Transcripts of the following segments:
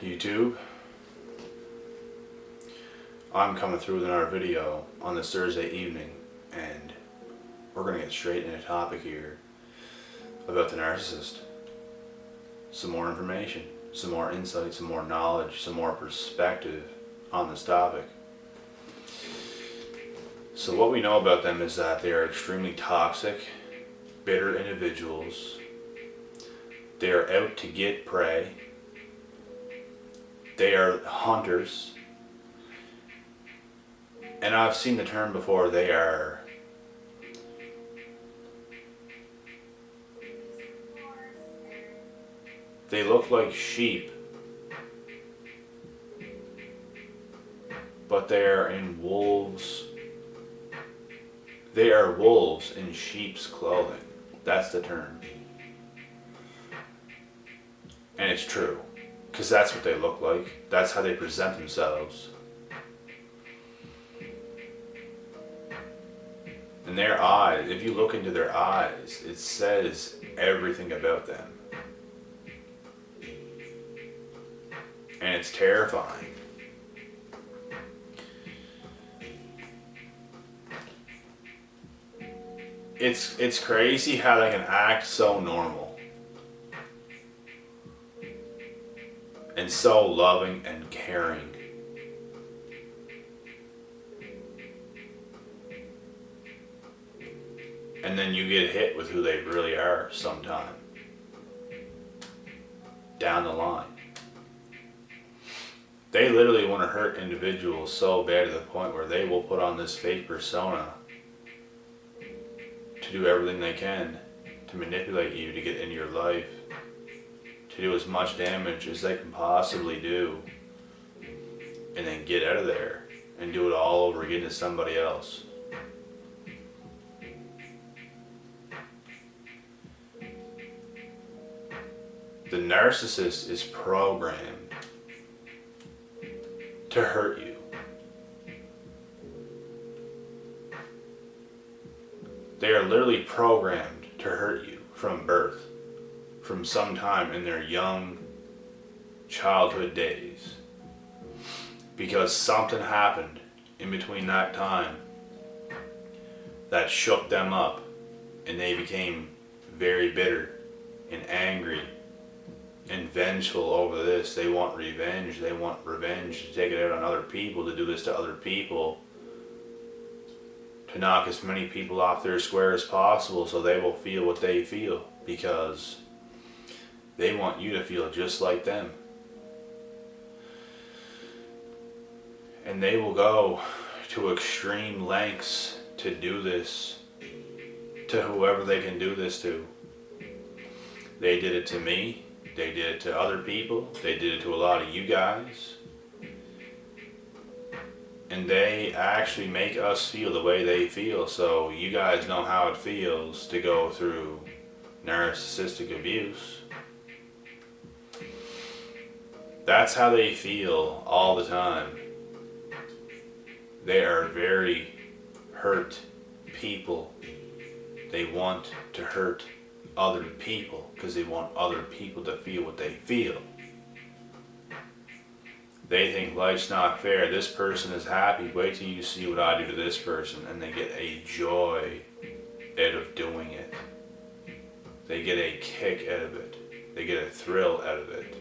YouTube. I'm coming through with another video on this Thursday evening, and we're going to get straight into a topic here about the narcissist. Some more information, some more insight, some more knowledge, some more perspective on this topic. So what we know about them is that they are extremely toxic, bitter individuals. They are out to get prey. They are hunters. And I've seen the term before, they look like sheep, but they are in wolves. They are wolves in sheep's clothing. That's the term. And it's true, because that's what they look like. That's how they present themselves. And their eyes, if you look into their eyes, it says everything about them. And it's terrifying. It's crazy how they can act so normal and so loving and caring. And then you get hit with who they really are sometime down the line. They literally want to hurt individuals so bad to the point where they will put on this fake persona to do everything they can to manipulate you to get into your life, to do as much damage as they can possibly do, and then get out of there and do it all over again to somebody else. The narcissist is programmed to hurt you. They are literally programmed to hurt you from birth, from some time in their young childhood days, because something happened in between that time that shook them up, and they became very bitter and angry and vengeful over this. They want revenge. They want revenge to take it out on other people, to do this to other people, to knock as many people off their square as possible so they will feel what they feel, because they want you to feel just like them. And they will go to extreme lengths to do this to whoever they can do this to. They did it to me. They did it to other people. They did it to a lot of you guys. And they actually make us feel the way they feel, so you guys know how it feels to go through narcissistic abuse. That's how they feel all the time. They are very hurt people. They want to hurt other people because they want other people to feel what they feel. They think life's not fair. This person is happy. Wait till you see what I do to this person. And they get a joy out of doing it. They get a kick out of it. They get a thrill out of it.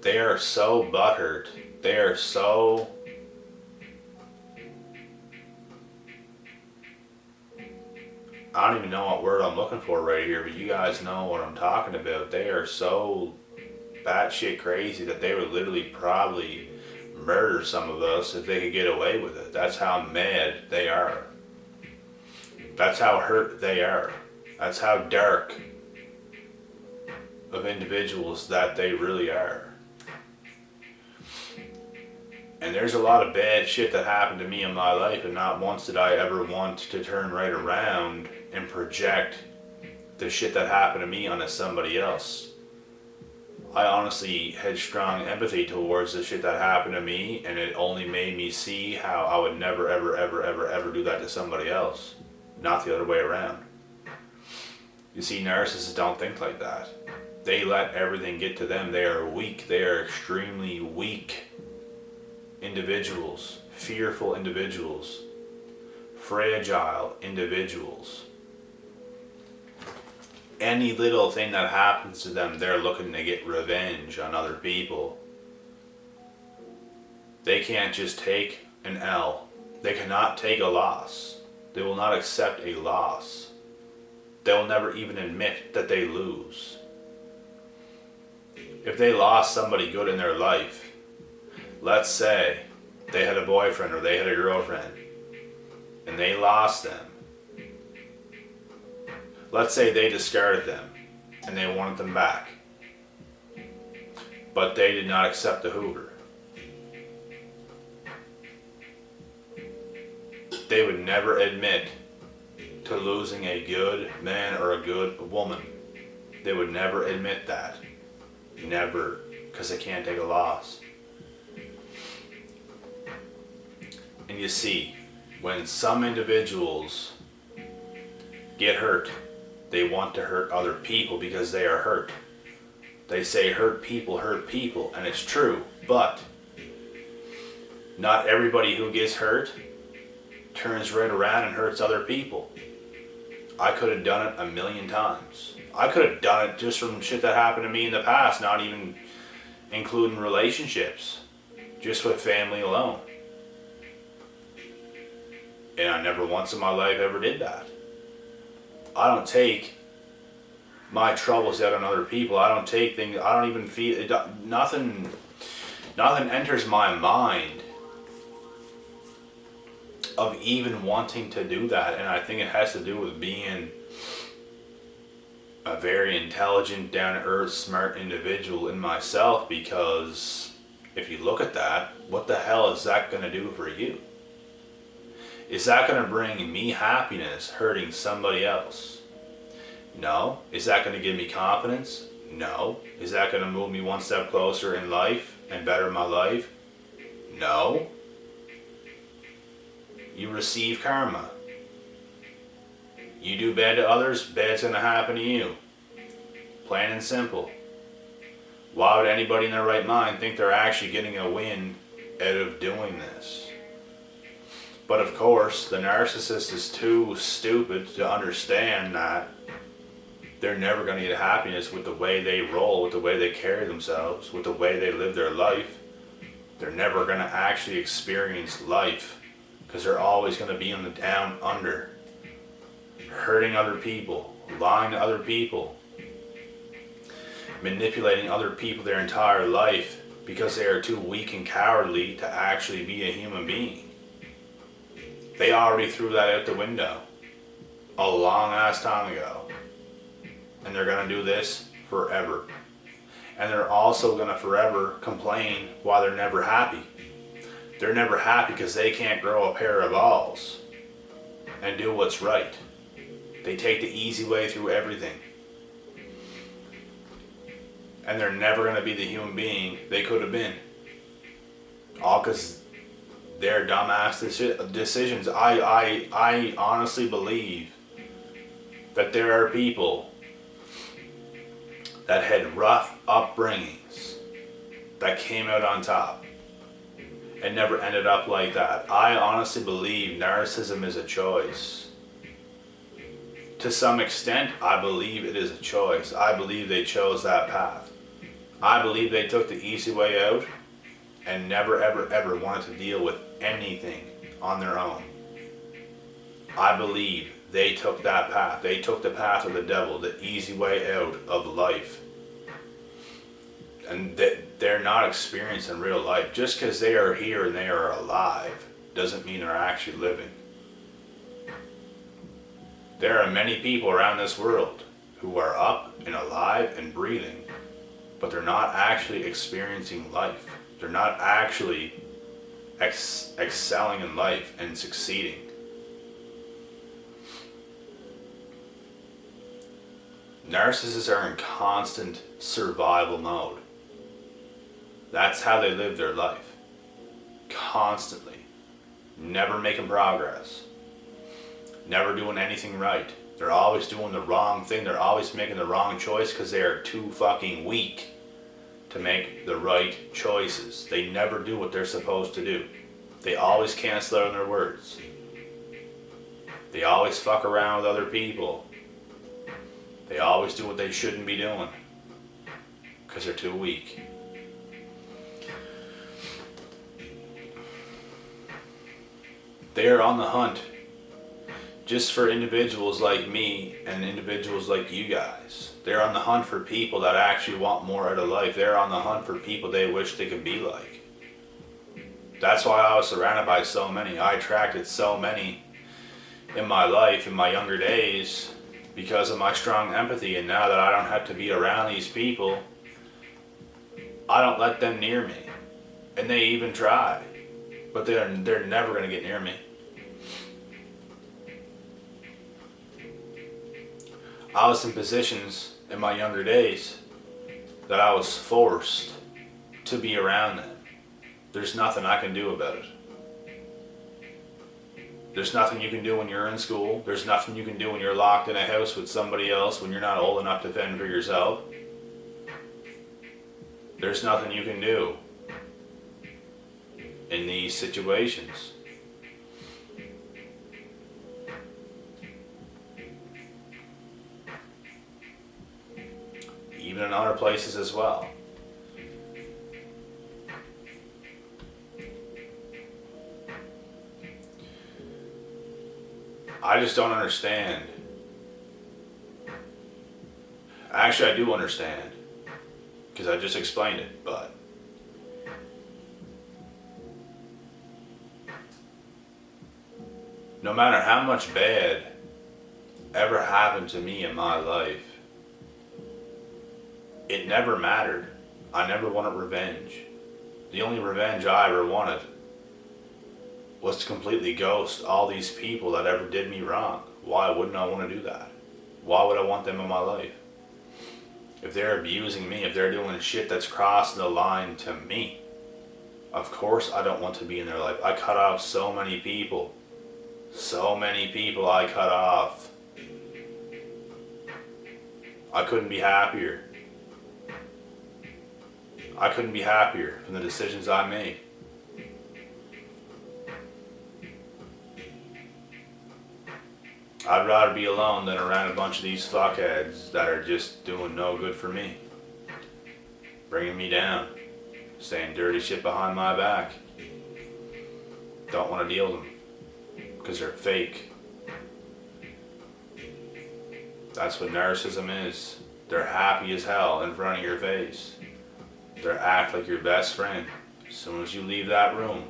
They are so butthurt. They are so I don't even know what word I'm looking for right here, but you guys know what I'm talking about. They are so batshit crazy that they would literally probably murder some of us if they could get away with it. That's how mad they are. That's how hurt they are. That's how dark of individuals that they really are. And there's a lot of bad shit that happened to me in my life, and not once did I ever want to turn right around and project the shit that happened to me onto somebody else. I honestly had strong empathy towards the shit that happened to me, and it only made me see how I would never ever do that to somebody else, not the other way around. You see, narcissists don't think like that. They let everything get to them. They are weak. They are extremely weak individuals, fearful individuals, fragile individuals. Any little thing that happens to them, they're looking to get revenge on other people. They can't just take an L. They cannot take a loss. They will not accept a loss. They will never even admit that they lose. If they lost somebody good in their life, let's say they had a boyfriend or they had a girlfriend, and they lost them. Let's say they discarded them and they wanted them back, but they did not accept the Hoover. They would never admit to losing a good man or a good woman. They would never admit that. Never, because they can't take a loss. And you see, when some individuals get hurt, they want to hurt other people because they are hurt. They say hurt people, and it's true, but not everybody who gets hurt turns right around and hurts other people. I could have done it a million times. I could have done it just from shit that happened to me in the past, not even including relationships, just with family alone. And I never once in my life ever did that. I don't take my troubles out on other people. I don't take things, I don't even feel, nothing enters my mind of even wanting to do that. And I think it has to do with being a very intelligent, down-to-earth, smart individual in myself, because if you look at that, what the hell is that going to do for you? Is that going to bring me happiness hurting somebody else? No. Is that going to give me confidence? No. Is that going to move me one step closer in life and better my life? No. You receive karma. You do bad to others, bad's going to happen to you. Plain and simple. Why would anybody in their right mind think they're actually getting a win out of doing this? But of course, the narcissist is too stupid to understand that they're never going to get happiness with the way they roll, with the way they carry themselves, with the way they live their life. They're never going to actually experience life, because they're always going to be on the down under, hurting other people, lying to other people, manipulating other people their entire life because they are too weak and cowardly to actually be a human being. They already threw that out the window a long ass time ago. And they're going to do this forever. And they're also going to forever complain why they're never happy. They're never happy because they can't grow a pair of balls and do what's right. They take the easy way through everything. And they're never going to be the human being they could have been. All because their dumbass decisions. I honestly believe that there are people that had rough upbringings that came out on top and never ended up like that. I honestly believe narcissism is a choice. To some extent, I believe it is a choice. I believe they chose that path. I believe they took the easy way out and never ever ever wanted to deal with anything on their own. I believe they took that path. They took the path of the devil, the easy way out of life. And they're not experiencing real life. Just because they are here and they are alive doesn't mean they're actually living. There are many people around this world who are up and alive and breathing, but they're not actually experiencing life. They're not actually excelling in life and succeeding. Narcissists are in constant survival mode. That's how they live their life. Constantly. Never making progress. Never doing anything right. They're always doing the wrong thing. They're always making the wrong choice because they are too fucking weak to make the right choices. They never do what they're supposed to do. They always cancel out on their words. They always fuck around with other people. They always do what they shouldn't be doing because they're too weak. They are on the hunt just for individuals like me and individuals like you guys. They're on the hunt for people that actually want more out of life. They're on the hunt for people they wish they could be like. That's why I was surrounded by so many. I attracted so many in my life, in my younger days, because of my strong empathy. And now that I don't have to be around these people, I don't let them near me. And they even try. But they're never going to get near me. I was in positions in my younger days that I was forced to be around them. There's nothing I can do about it. There's nothing you can do when you're in school. There's nothing you can do when you're locked in a house with somebody else when you're not old enough to fend for yourself. There's nothing you can do in these situations. Even in other places as well. I just don't understand. Actually, I do understand, because I just explained it, but no matter how much bad ever happened to me in my life, it never mattered. I never wanted revenge. The only revenge I ever wanted was to completely ghost all these people that ever did me wrong. Why wouldn't I want to do that? Why would I want them in my life? If they're abusing me, if they're doing shit that's crossing the line to me, of course I don't want to be in their life. I cut off so many people. So many people I cut off. I couldn't be happier. I couldn't be happier from the decisions I made. I'd rather be alone than around a bunch of these fuckheads that are just doing no good for me. Bringing me down. Saying dirty shit behind my back. Don't want to deal with them. Because they're fake. That's what narcissism is. They're happy as hell in front of your face. They act like your best friend. As soon as you leave that room.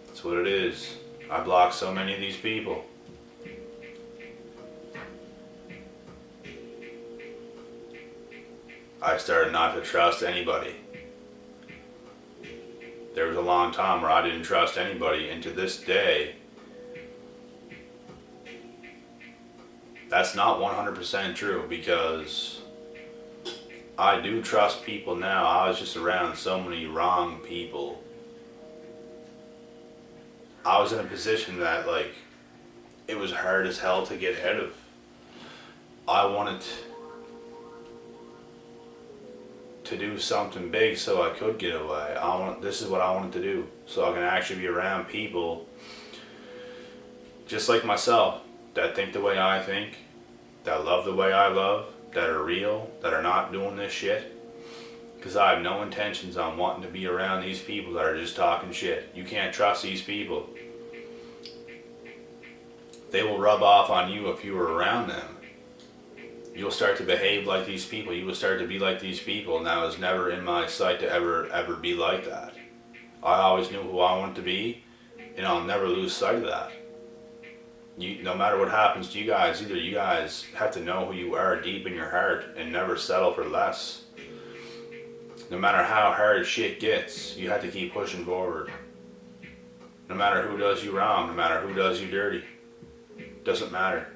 That's what it is. I blocked so many of these people. I started not to trust anybody. There was a long time where I didn't trust anybody, and to this day, that's not 100% true, because I do trust people now. I was just around so many wrong people. I was in a position that, like, it was hard as hell to get out of. I wanted to do something big so I could get away. This is what I wanted to do, so I can actually be around people just like myself, that think the way I think, that love the way I love, that are real, that are not doing this shit. Because I have no intentions on wanting to be around these people that are just talking shit. You can't trust these people. They will rub off on you if you are around them. You'll start to behave like these people. You will start to be like these people. And that was never in my sight to ever be like that. I always knew who I wanted to be, and I'll never lose sight of that. No matter what happens to you guys, either you guys have to know who you are deep in your heart and never settle for less. No matter how hard shit gets, you have to keep pushing forward. No matter who does you wrong, no matter who does you dirty. Doesn't matter.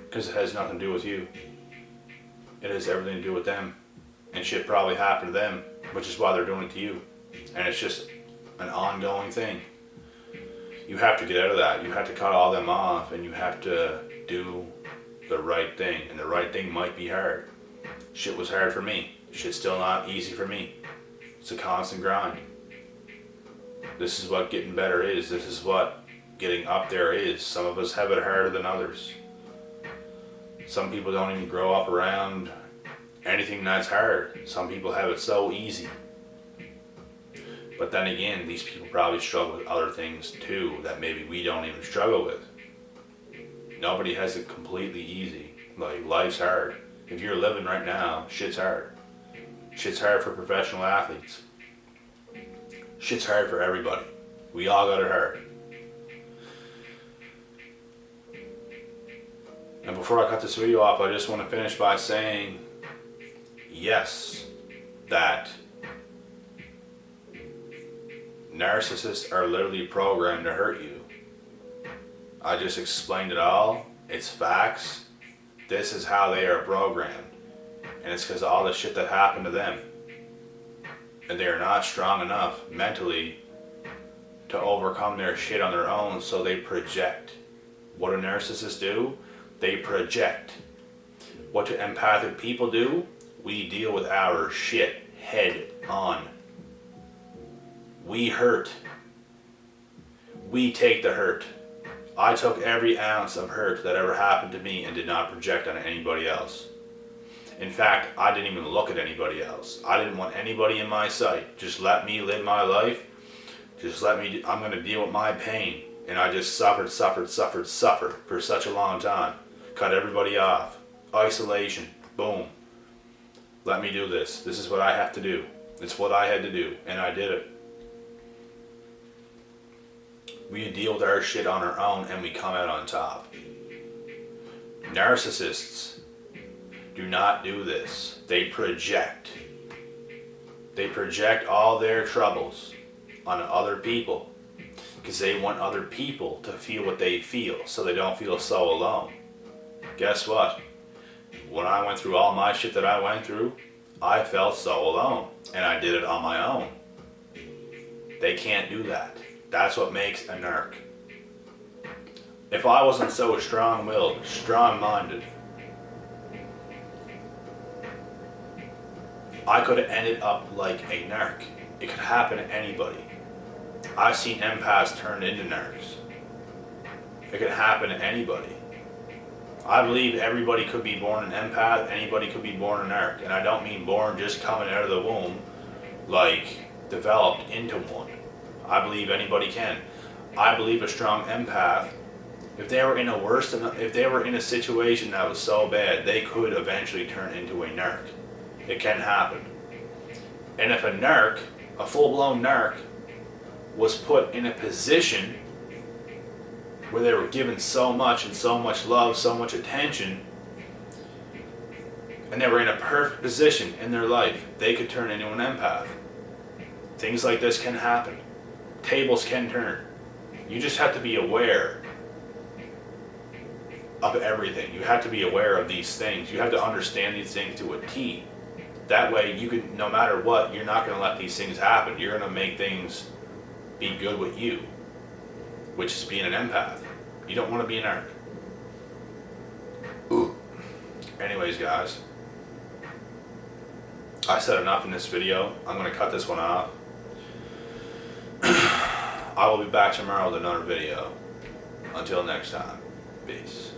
Because it has nothing to do with you. It has everything to do with them. And shit probably happened to them, which is why they're doing it to you. And it's just an ongoing thing. You have to get out of that. You have to cut all them off, and you have to do the right thing. And the right thing might be hard. Shit was hard for me. Shit's still not easy for me. It's a constant grind. This is what getting better is. This is what getting up there is. Some of us have it harder than others. Some people don't even grow up around anything that's hard. Some people have it so easy. But then again, these people probably struggle with other things too that maybe we don't even struggle with. Nobody has it completely easy. Like, life's hard. If you're living right now, shit's hard. Shit's hard for professional athletes. Shit's hard for everybody. We all got it hard. And before I cut this video off, I just want to finish by saying, yes, that narcissists are literally programmed to hurt you. I just explained it all. It's facts. This is how they are programmed. And it's because of all the shit that happened to them. And they are not strong enough mentally to overcome their shit on their own, so they project. What do narcissists do? They project. What do empathic people do? We deal with our shit head on. We hurt. We take the hurt. I took every ounce of hurt that ever happened to me and did not project on anybody else. In fact, I didn't even look at anybody else. I didn't want anybody in my sight. Just let me live my life. Just let me, I'm going to deal with my pain. And I just suffered for such a long time. Cut everybody off. Isolation. Boom. Let me do this. This is what I have to do. It's what I had to do. And I did it. We deal with our shit on our own and we come out on top. Narcissists do not do this. They project. They project all their troubles on other people because they want other people to feel what they feel so they don't feel so alone. Guess what? When I went through all my shit that I went through, I felt so alone and I did it on my own. They can't do that. That's what makes a narc. If I wasn't so strong-willed, strong-minded, I could have ended up like a narc. It could happen to anybody. I've seen empaths turned into narcs. It could happen to anybody. I believe everybody could be born an empath, anybody could be born a narc. And I don't mean born just coming out of the womb, like developed into one. I believe anybody can. I believe a strong empath, if they were in a situation that was so bad, they could eventually turn into a narc. It can happen. And if a narc, a full-blown narc, was put in a position where they were given so much and so much love, so much attention, and they were in a perfect position in their life, they could turn into an empath. Things like this can happen. Tables can turn. You just have to be aware of everything. You have to be aware of these things. You have to understand these things to a T. That way you can, no matter what, you're not going to let these things happen. You're going to make things be good with you, which is being an empath. You don't want to be an narc. Ooh. Anyways, guys, I said enough in this video. I'm going to cut this one off. I will be back tomorrow with another video. Until next time, peace.